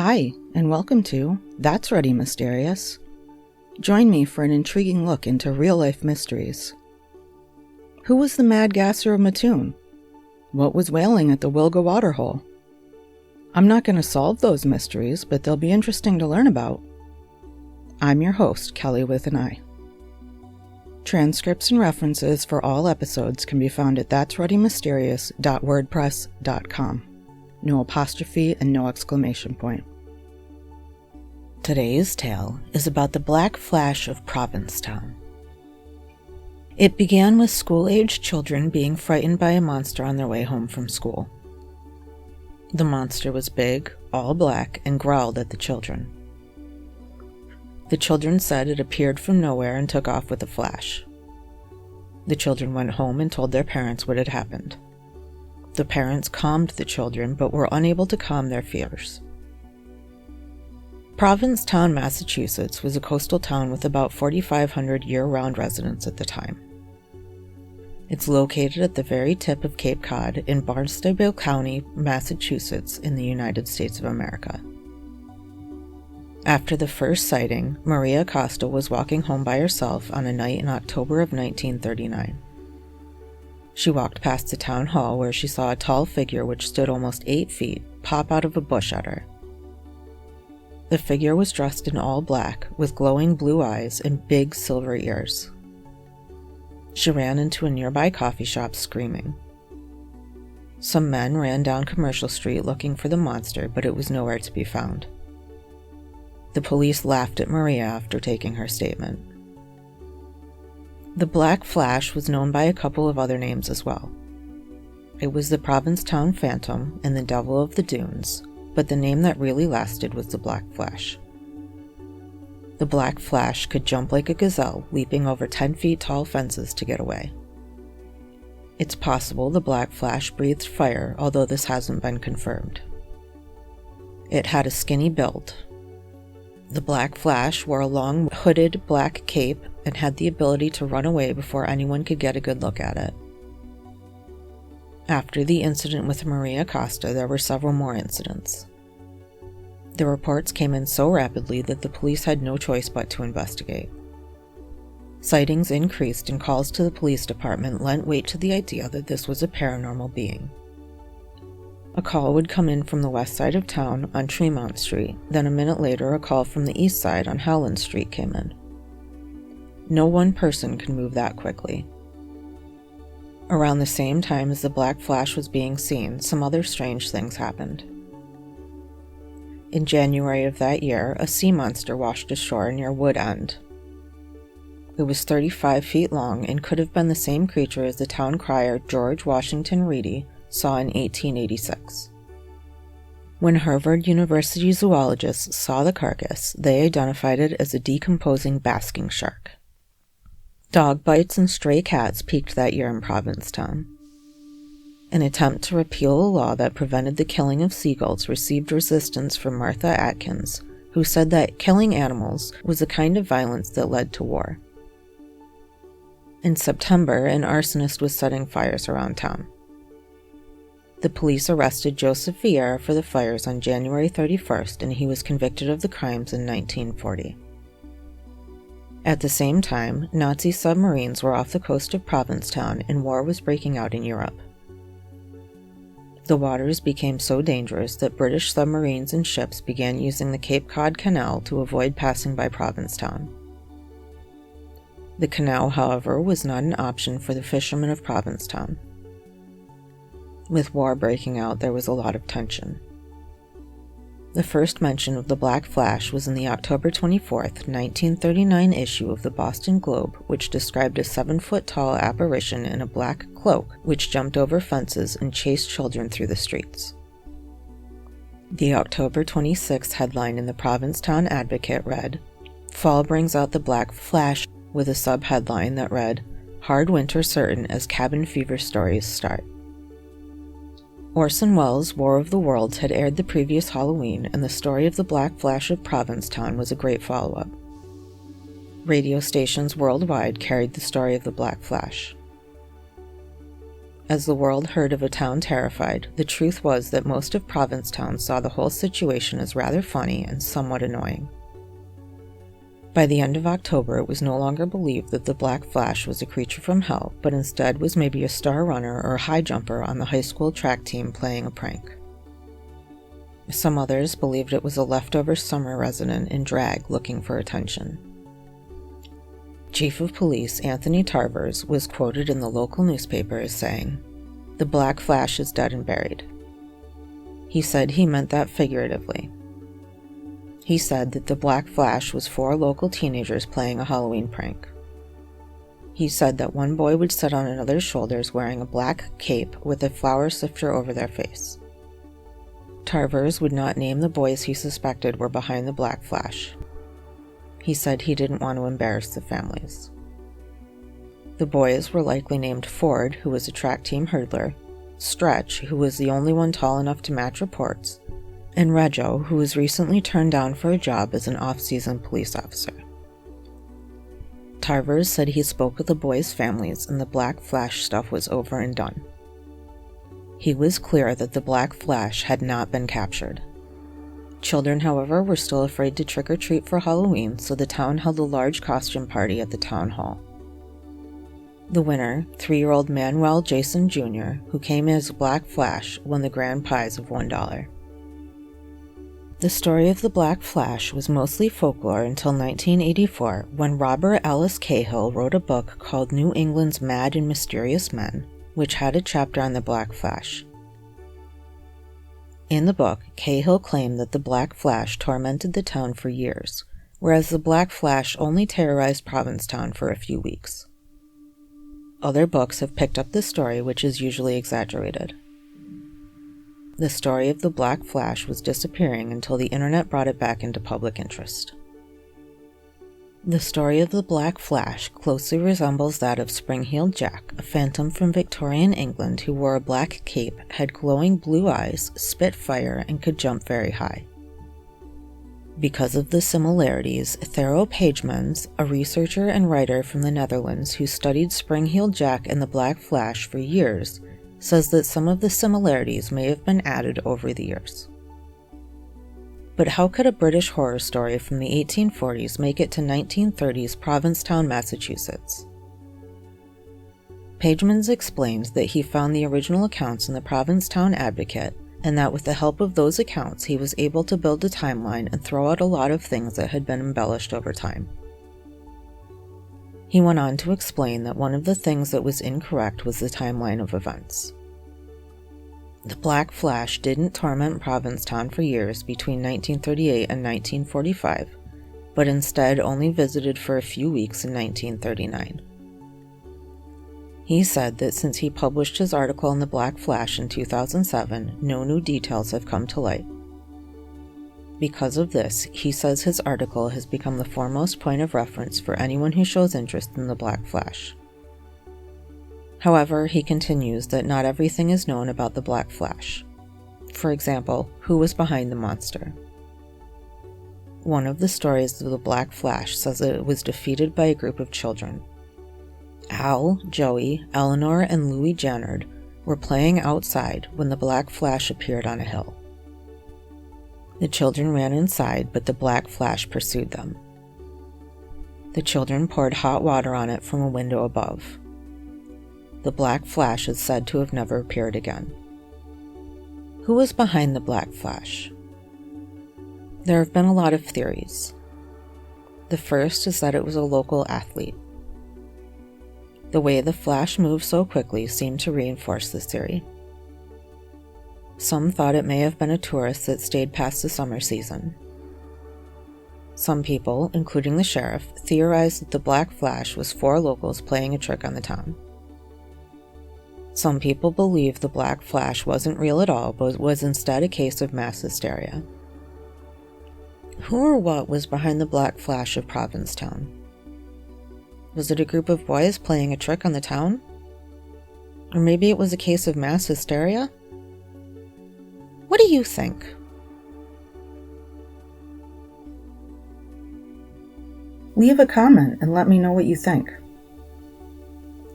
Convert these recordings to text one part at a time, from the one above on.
Hi, and welcome to That's Ready Mysterious. Join me for an intriguing look into real-life mysteries. Who was the mad gasser of Mattoon? What was whaling at the Wilga waterhole? I'm not going to solve those mysteries, but they'll be interesting to learn about. I'm your host, Kelly with an I. Transcripts and references for all episodes can be found at that'sreadymysterious.wordpress.com. No apostrophe and no exclamation point. Today's tale is about the Black Flash of Provincetown. It began with school-aged children being frightened by a monster on their way home from school. The monster was big, all black, and growled at the children. The children said it appeared from nowhere and took off with a flash. The children went home and told their parents what had happened. The parents calmed the children, but were unable to calm their fears. Provincetown, Massachusetts was a coastal town with about 4,500 year-round residents at the time. It's located at the very tip of Cape Cod in Barnstable County, Massachusetts, in the United States of America. After the first sighting, Maria Costa was walking home by herself on a night in October of 1939. She walked past the town hall where she saw a tall figure which stood almost 8 feet pop out of a bush at her. The figure was dressed in all black with glowing blue eyes and big silver ears. She ran into a nearby coffee shop screaming. Some men ran down Commercial Street looking for the monster, but it was nowhere to be found. The police laughed at Maria after taking her statement. The Black Flash was known by a couple of other names as well. It was the Provincetown Phantom and the Devil of the Dunes, but the name that really lasted was the Black Flash. The Black Flash could jump like a gazelle, leaping over 10 feet tall fences to get away. It's possible the Black Flash breathed fire, although this hasn't been confirmed. It had a skinny build. The Black Flash wore a long hooded black cape and had the ability to run away before anyone could get a good look at it. After the incident with Maria Costa, there were several more incidents. The reports came in so rapidly that the police had no choice but to investigate. Sightings increased and calls to the police department lent weight to the idea that this was a paranormal being. A call would come in from the west side of town on Tremont Street, then a minute later a call from the east side on Howland Street came in. No one person could move that quickly. Around the same time as the Black Flash was being seen, some other strange things happened. In January of that year, a sea monster washed ashore near Wood End. It was 35 feet long and could have been the same creature as the town crier George Washington Reedy saw in 1886. When Harvard University zoologists saw the carcass, they identified it as a decomposing basking shark. Dog bites and stray cats peaked that year in Provincetown. An attempt to repeal a law that prevented the killing of seagulls received resistance from Martha Atkins, who said that killing animals was a kind of violence that led to war. In September, an arsonist was setting fires around town. The police arrested Joseph Vieira for the fires on January 31st, and he was convicted of the crimes in 1940. At the same time, Nazi submarines were off the coast of Provincetown and war was breaking out in Europe. The waters became so dangerous that British submarines and ships began using the Cape Cod Canal to avoid passing by Provincetown. The canal, however, was not an option for the fishermen of Provincetown. With war breaking out, there was a lot of tension. The first mention of the Black Flash was in the October 24, 1939 issue of the Boston Globe, which described a 7-foot-tall apparition in a black cloak which jumped over fences and chased children through the streets. The October 26 headline in the Provincetown Advocate read, "Fall brings out the Black Flash," with a sub-headline that read, "Hard winter certain as cabin fever stories start." Orson Welles' War of the Worlds had aired the previous Halloween, and the story of the Black Flash of Provincetown was a great follow-up. Radio stations worldwide carried the story of the Black Flash. As the world heard of a town terrified, the truth was that most of Provincetown saw the whole situation as rather funny and somewhat annoying. By the end of October, it was no longer believed that the Black Flash was a creature from hell, but instead was maybe a star runner or high jumper on the high school track team playing a prank. Some others believed it was a leftover summer resident in drag looking for attention. Chief of Police Anthony Tarvers was quoted in the local newspaper as saying, "The Black Flash is dead and buried." He said he meant that figuratively. He said that the Black Flash was 4 local teenagers playing a Halloween prank. He said that one boy would sit on another's shoulders wearing a black cape with a flour sifter over their face. Tarvers would not name the boys he suspected were behind the Black Flash. He said he didn't want to embarrass the families. The boys were likely named Ford, who was a track team hurdler, Stretch, who was the only one tall enough to match reports, and Rego, who was recently turned down for a job as an off-season police officer. Tarvers said he spoke with the boys' families and the Black Flash stuff was over and done. He was clear that the Black Flash had not been captured. Children, however, were still afraid to trick-or-treat for Halloween, so the town held a large costume party at the town hall. The winner, 3-year-old Manuel Jason Jr., who came as Black Flash, won the grand prize of $1. The story of the Black Flash was mostly folklore until 1984, when Robert Ellis Cahill wrote a book called New England's Mad and Mysterious Men, which had a chapter on the Black Flash. In the book, Cahill claimed that the Black Flash tormented the town for years, whereas the Black Flash only terrorized Provincetown for a few weeks. Other books have picked up the story, which is usually exaggerated. The story of the Black Flash was disappearing until the internet brought it back into public interest. The story of the Black Flash closely resembles that of Spring-Heeled Jack, a phantom from Victorian England who wore a black cape, had glowing blue eyes, spit fire, and could jump very high. Because of the similarities, Theo Pagemans, a researcher and writer from the Netherlands who studied Spring-Heeled Jack and the Black Flash for years, says that some of the similarities may have been added over the years. But how could a British horror story from the 1840s make it to 1930s Provincetown, Massachusetts? Pagemans explained that he found the original accounts in the Provincetown Advocate, and that with the help of those accounts he was able to build a timeline and throw out a lot of things that had been embellished over time. He went on to explain that one of the things that was incorrect was the timeline of events. The Black Flash didn't torment Provincetown for years between 1938 and 1945, but instead only visited for a few weeks in 1939. He said that since he published his article on the Black Flash in 2007, no new details have come to light. Because of this, he says his article has become the foremost point of reference for anyone who shows interest in the Black Flash. However, he continues that not everything is known about the Black Flash. For example, who was behind the monster? One of the stories of the Black Flash says that it was defeated by a group of children. Al, Joey, Eleanor, and Louis Jannard were playing outside when the Black Flash appeared on a hill. The children ran inside, but the Black Flash pursued them. The children poured hot water on it from a window above. The Black Flash is said to have never appeared again. Who was behind the Black Flash? There have been a lot of theories. The first is that it was a local athlete. The way the Flash moved so quickly seemed to reinforce this theory. Some thought it may have been a tourist that stayed past the summer season. Some people, including the sheriff, theorized that the Black Flash was 4 locals playing a trick on the town. Some people believe the Black Flash wasn't real at all, but was instead a case of mass hysteria. Who or what was behind the Black Flash of Provincetown? Was it a group of boys playing a trick on the town? Or maybe it was a case of mass hysteria? What do you think? Leave a comment and let me know what you think.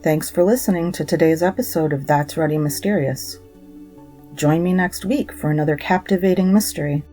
Thanks for listening to today's episode of That's Ready Mysterious. Join me next week for another captivating mystery.